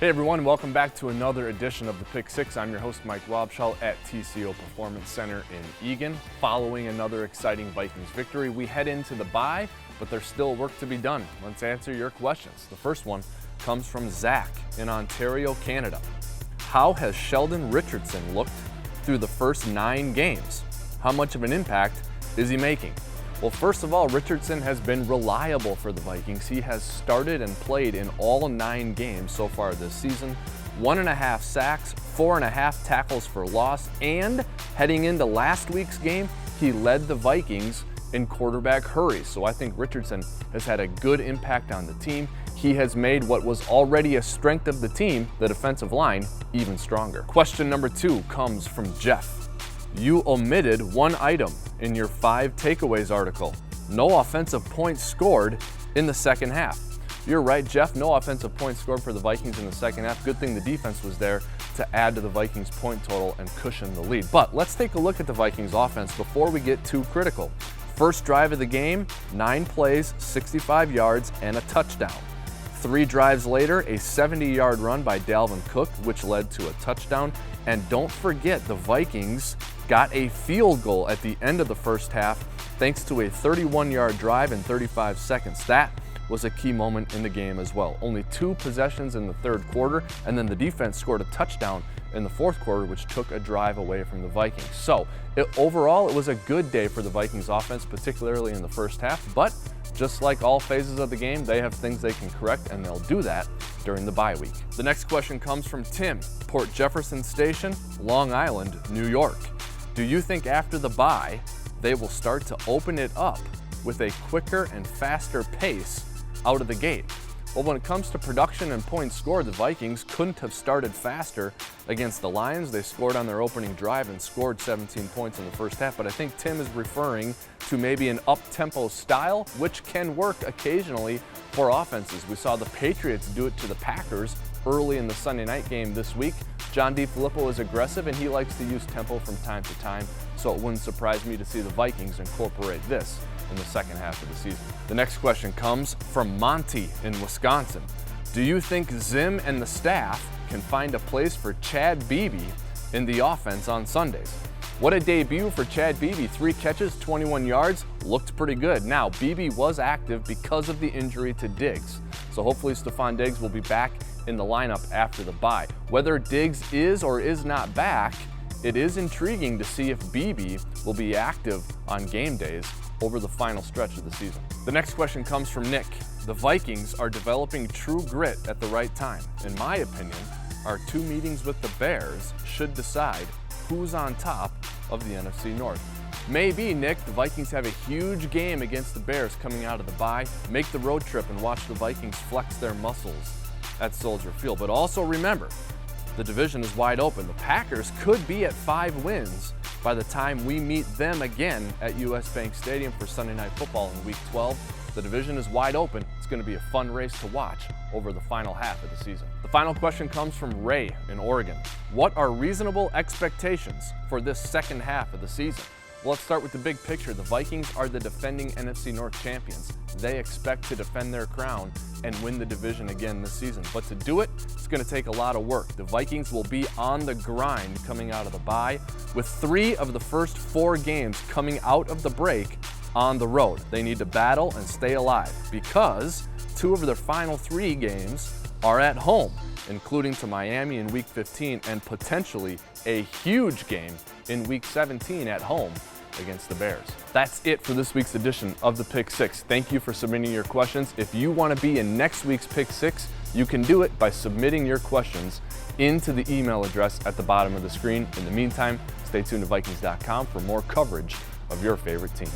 Hey everyone, welcome back to another edition of the Pick Six. I'm your host Mike Wobschall at TCO Performance Center in Eagan. Following another exciting Vikings victory, we head into the bye, but there's still work to be done. Let's answer your questions. The first one comes from Zach in Ontario, Canada. How has Sheldon Richardson looked through the first 9 games? How much of an impact is he making? Well, first of all, Richardson has been reliable for the Vikings. He has started and played in all 9 games so far this season. 1.5 sacks, 4.5 tackles for loss, and heading into last week's game, he led the Vikings in quarterback hurries. So I think Richardson has had a good impact on the team. He has made what was already a strength of the team, the defensive line, even stronger. Question number 2 comes from Jeff. You omitted one item in your 5 takeaways article. No offensive points scored in the second half. You're right, Jeff, no offensive points scored for the Vikings in the second half. Good thing the defense was there to add to the Vikings' point total and cushion the lead. But let's take a look at the Vikings offense before we get too critical. First drive of the game, 9 plays, 65 yards, and a touchdown. 3 drives later, a 70-yard run by Dalvin Cook, which led to a touchdown. And don't forget, the Vikings got a field goal at the end of the first half thanks to a 31-yard drive in 35 seconds. That was a key moment in the game as well. Only 2 possessions in the third quarter, and then the defense scored a touchdown in the fourth quarter, which took a drive away from the Vikings. So overall, it was a good day for the Vikings offense, particularly in the first half, but just like all phases of the game, they have things they can correct, and they'll do that during the bye week. The next question comes from Tim, Port Jefferson Station, Long Island, New York. Do you think after the bye, they will start to open it up with a quicker and faster pace out of the gate? Well, when it comes to production and points scored, the Vikings couldn't have started faster against the Lions. They scored on their opening drive and scored 17 points in the first half, but I think Tim is referring to maybe an up-tempo style, which can work occasionally for offenses. We saw the Patriots do it to the Packers early in the Sunday night game this week. John DeFilippo is aggressive and he likes to use tempo from time to time, so it wouldn't surprise me to see the Vikings incorporate this in the second half of the season. The next question comes from Monty in Wisconsin. Do you think Zim and the staff can find a place for Chad Beebe in the offense on Sundays? What a debut for Chad Beebe. 3 catches, 21 yards, looked pretty good. Now, Beebe was active because of the injury to Diggs, so hopefully Stephon Diggs will be back in the lineup after the bye. Whether Diggs is or is not back, it is intriguing to see if Beebe will be active on game days over the final stretch of the season. The next question comes from Nick. The Vikings are developing true grit at the right time. In my opinion, our 2 meetings with the Bears should decide who's on top of the NFC North. Maybe, Nick, the Vikings have a huge game against the Bears coming out of the bye. Make the road trip and watch the Vikings flex their muscles at Soldier Field. But also remember, the division is wide open. The Packers could be at 5 wins by the time we meet them again at US Bank Stadium for Sunday Night Football in Week 12. The division is wide open. It's going to be a fun race to watch over the final half of the season. The final question comes from Ray in Oregon. What are reasonable expectations for this second half of the season? Well, let's start with the big picture. The Vikings are the defending NFC North champions. They expect to defend their crown and win the division again this season. But to do it, it's going to take a lot of work. The Vikings will be on the grind coming out of the bye, with 3 of the first 4 games coming out of the break on the road. They need to battle and stay alive because 2 of their final 3 games are at home, including to Miami in Week 15 and potentially a huge game in Week 17 at home against the Bears. That's it for this week's edition of the Pick Six. Thank you for submitting your questions. If you want to be in next week's Pick Six, you can do it by submitting your questions into the email address at the bottom of the screen. In the meantime, stay tuned to Vikings.com for more coverage of your favorite team.